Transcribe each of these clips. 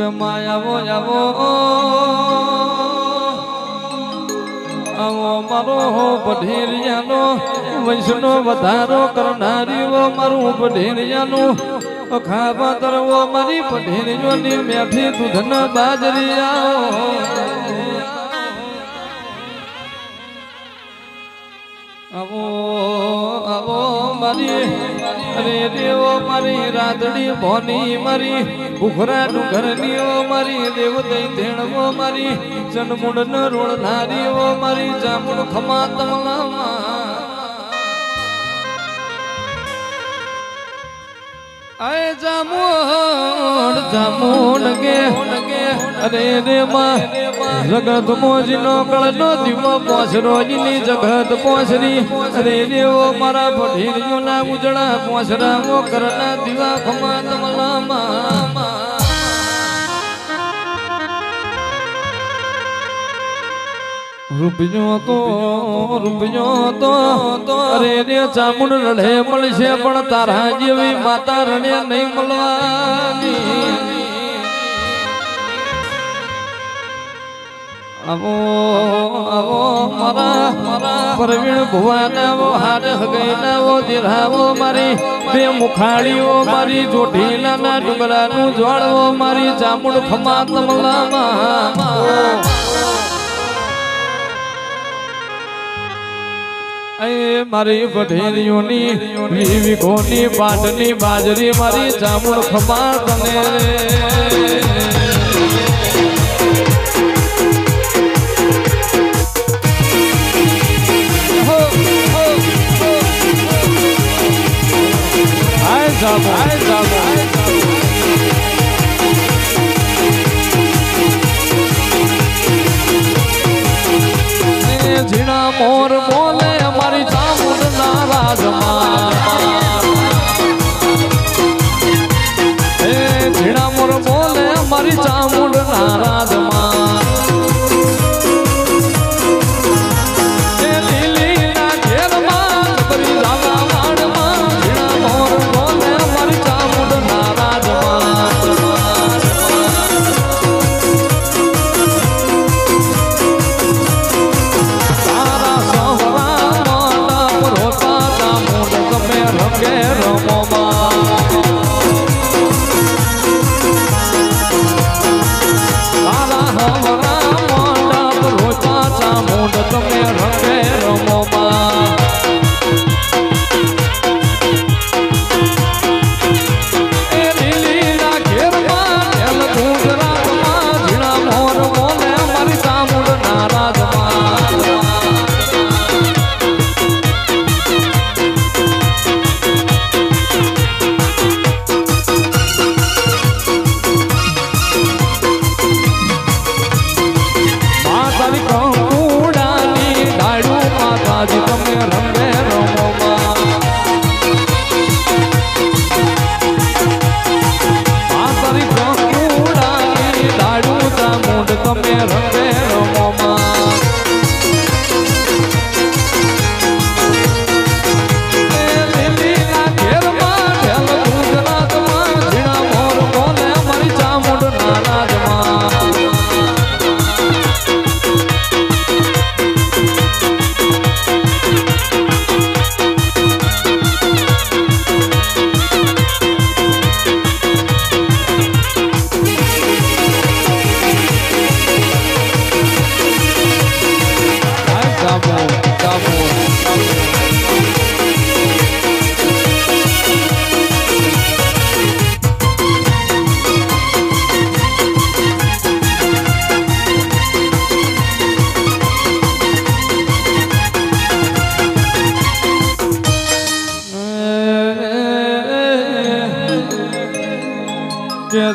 કે માયાવો આવો આવો મારો પઢેરિયાનો વંશનો વધારો કરનારીઓ મારું પઢેરિયાનું ખાવા તરવો મારી પઢેરીઓની મેઠી દૂધના બાજરી આવો આવો મારી અરે દેવો મારી રાતડી ભોની મારી ભૂખરા ડુંગરનીઓ મારી દેવ દઈ ધેણવો મારી ચનમુંડ ન રોળનારીઓ મારી જામુન ખમા તમલામાં આય જામુન જામુન કે અરે રે માં જગત મોજીનો કળનો દીવો પોસરો ની જગત પોસરી અરે દેવો મારા પઢેરીઓના ઉજળા પોસરાઓ કરના દીવા ખમા તમલામાં રૂપિયો તો અરે રે ચામુંડ રડે મળશે પણ તારા જેવી માતા રડે નહીં મળવાની આવો આવો મારા પરવીણ ભુવાનાવો હાડ હગઈનાવો જીરાવો મારી બે મુખાડીઓ મારી જોઢીલાના ડુંગરાનું જ્વાળવો મારી ચામુંડ ખમા તમલામાં મારી પઢેરીઓની વિવિકોની પાટની બાજરી મારી જામુન ખમા તને ઝીણા મોર બોલે અમારી ચામુંડ ના રાજમાં ઝીણા મોર બોલે અમારી ચામુંડ ના રાજમાં લીલી ના ઘેરમાં બરી રાગા વાડમાં ઝીણા મોર બોલે અમારી ચામુંડ ના રાજમાં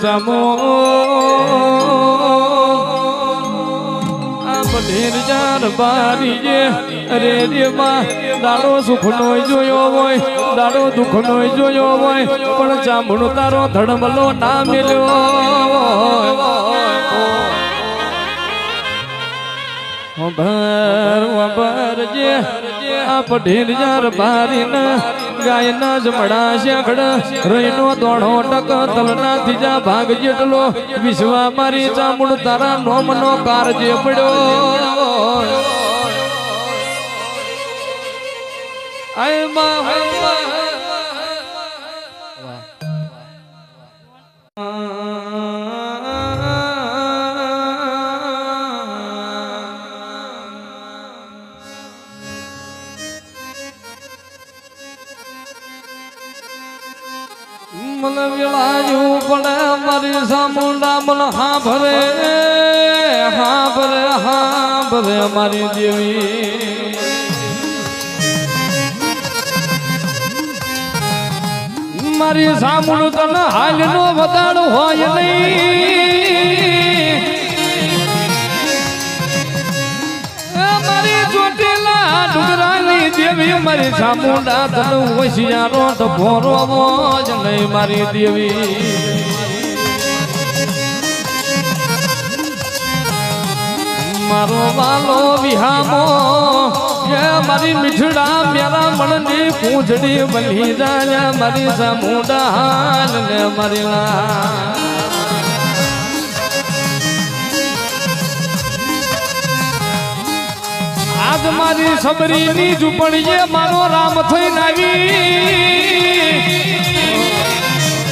જમો આ પઢેર બારી જે અરે દેમાં દાડો સુખનો જોયો હોય દાડો દુઃખનો જોયો હોય પણ ચામુંડ તારો ધડમલો ના મેલ્યો ભર જે આ પઢેર બારી ના ગાયના જમડા શેખડ રહીનો દોઢો ટક તલના ત્રીજા ભાગ જેટલો વિશ્વા મારી ચામુંડ તારા નોમનો કારજે પડ્યો આય મન વેળાયું પડે મારી સામુંડા મન હા ભરે મારી દેવી મારી સામુંડ તને હાલ નો વધાર હોય નહીં મારી ચોટીલા ડુંગરાની દેવી મારી સામુંડા તને હોશિયારો તો ભોરો મોજ નહીં મારી દેવી મારો વાલો વિહામો મારી મીઠડા મેરા મણની પૂંછડી બની જાય મારી સામુંડા હાલ ને મારી આજ મારી સબરીની ઝૂંપડીએ મારો રામ થઈને આવી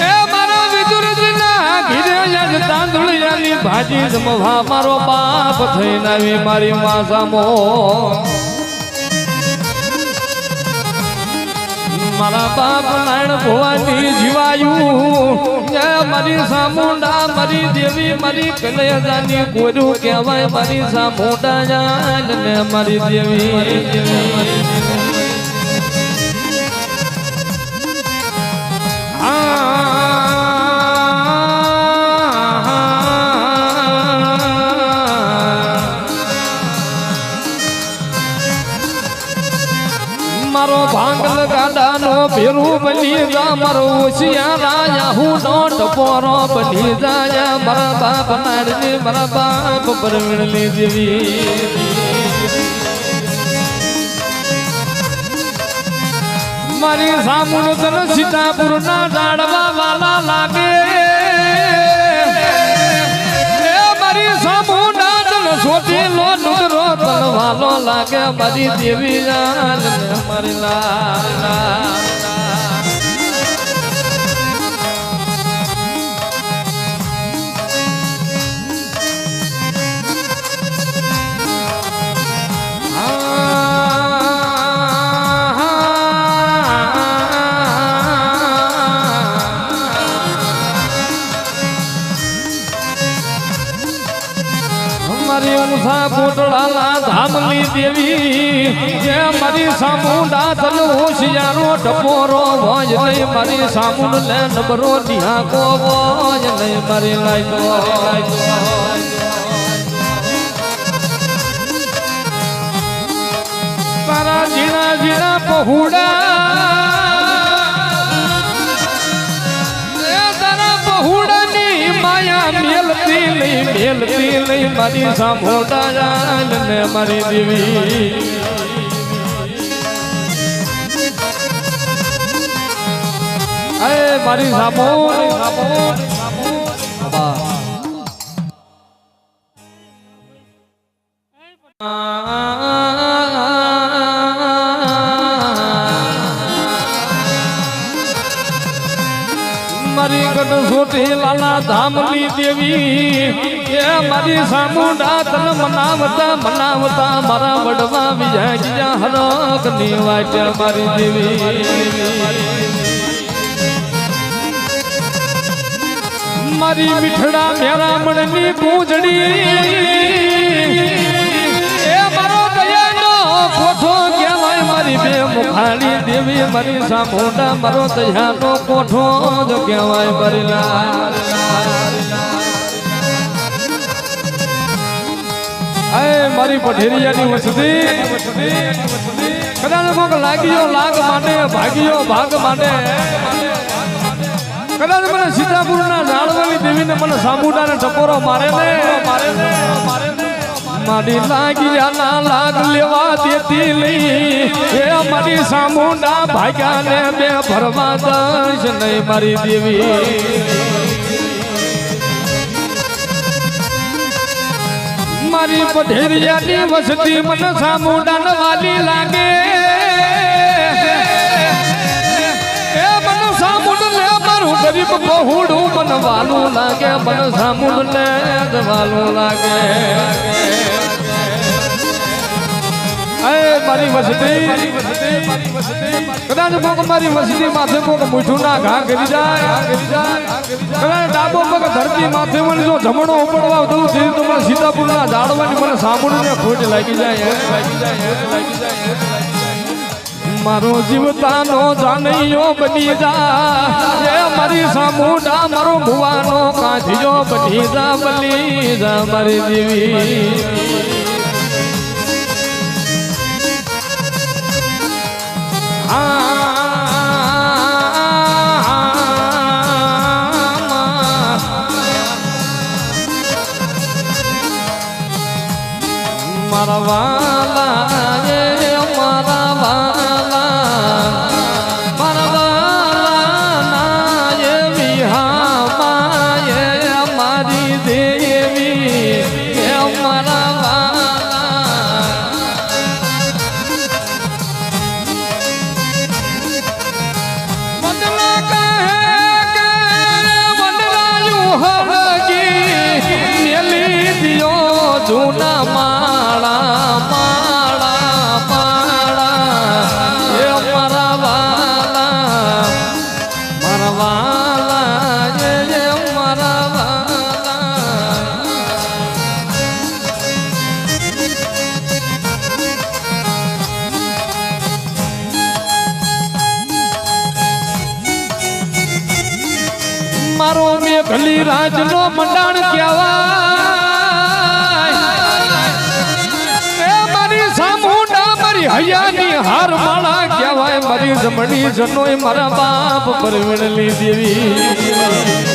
એ મારો વિદુરજીના ઘીરે યાદ તાંદુળિયાની ભાજી જમવા મારો બાપ થઈને આવી મારી માં સામો મારા બાપ નારાયણ ભવાની જીવાયું મારી સામુંડા મારી દેવી મારી કલેજાની કોરું કહેવાય મારી સામુંડા જાન ને મારી દેવી મારો ભાંગલ ગાડાનો ભેરું બની જા મારો હોશિયારા હું દોટ પોરો બની જાય મારા બાપ નારજી મારા બાપ પરવીણલી દેવી મારી સામુંડ તન સીતાપુર ના ડાળવા વાલા લાગે મારી સામુંડા સોટીલો ડુંગરો તલવાલો લાગે મારી દેવી જાન મારી મારી ઊંસા કોટડાલા ધામની દેવી જે મારી સામુંડા તન હોશિયારો ટપોરો ભોજ નહીં મારી સામુંડ લે નબરો નિહાકો ભોજ નહીં મારી લાઈતો તારા ઝીણા ઝીણા પહોળા મેલતી નહીં મારી સામુંડા જાન ને મારી દેવી અરે મારી સામુંડ મારી ગઢ સોટી લાલા ધામની દેવી એ મારી સામુંડા તન મનાવતા મારા વડવા વિજય જીજા હરક ની વાટ મારી દેવી મારી મીઠડા મેરા મણની પૂંજડી એ મારો દયાનો કોઠો કહેવાય મારી બે મુખાડી દેવી મારી સામુંડા મારો દયાનો કોઠો જ કહેવાય બરલા મારી પઢેરિયાની વસતી કદાચ કોક લાગ્યો લાગ માટે ભાગ્યો ભાગ માટે કદાચ મને સીતાપુરના જાળવાની દેવીને મને સામુંડાને ટપોરો મારે ને મારી લાગી ના લાગ લેવા દેતી લઈ એ મારી સામુંડા ભાગ્યા ને બે ભરવા દઈશ નહીં મારી દેવી મારી પઢેરિયાની વસતી મને સામુંડા ન વાલી લાગે એ મને સામુંડ ને મારું ગરીબ બહુડું મને વાલું લાગે મને સામુંડ ને વાલું લાગે મારી વસતી કદાચ કોક મારી વસતી માથે કોક મૂઠું ના ઘા કરી જાય કદાચ ડાબો પગ ધરતી માથે મને જો જમણો ઉપડવા દઉં તો મને સીતાપુર ના ઝાડવાની મને સાંભળીને ખોટ લાગી જાય મારો જીવતાનો જાનૈયો બની જા મારી સામુંડા મારો ભુવાનો કાંઠિયો બની જા બની જા મારી દેવી મારા વાલા મારા વાલા મારા વાલા ના વિહા માય મારી દેવી મારા વાલા બદલા કહે કે બદલાયું હરગી મેલી દિયો જૂના માળા માળા માળા એ મારા વાલા મારા વાલા એ મારા વાલા મારો મેઘલી રાજનો મંડાણ કહેવાય સામુંડા મારી હૈયાની હાર માળા કહેવાય મારી જમણી જનોય મારા બાપ પરવીણલી દેવી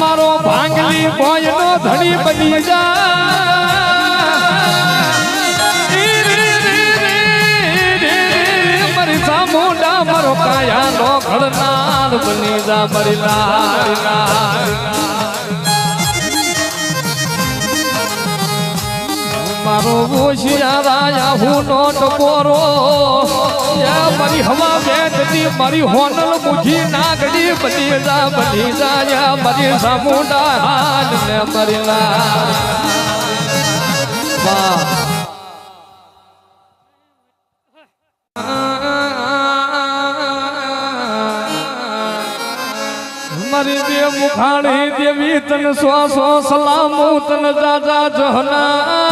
મારો ભાંગલી બોયનો ધણી બની જા સામુંડા મારો કાયા નો ઘડનાર બની જા મારી મારો હોશિયારા હું નો ટકોરો મારી હવા બેઠતી મારી હોનલ મુઠી નાગડી બની જા મારી સામુંડા હાલ ને મારી વાહ મારી દે મુખાણી દેવી તન સો સલામુ તન જાજા જોહના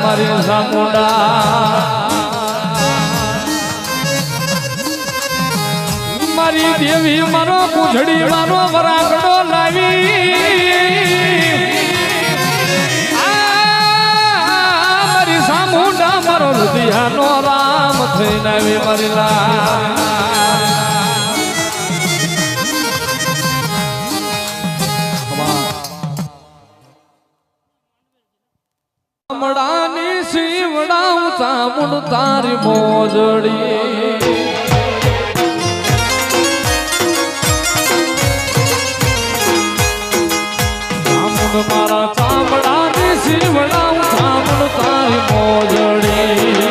મારી સામુંડા મારી દેવી મારો પૂંછડી મારો વરાગડો લાવી મારી સામુંડા મારો લુધિયાનો રામ થઈને આવી મારી મડાની શિવડાઉ ચામુંડ તારી મોજડી ચામુંડ મારા ચામડાની શિવડાઉ ચામુંડ તારી મોજડી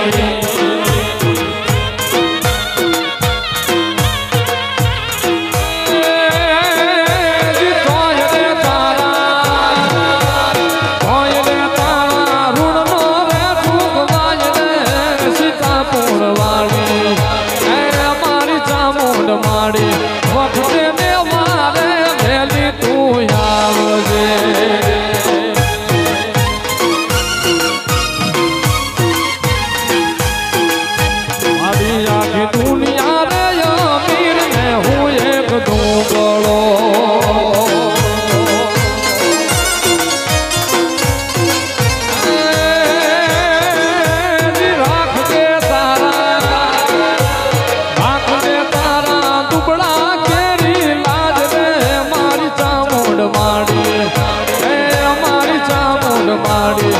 માડી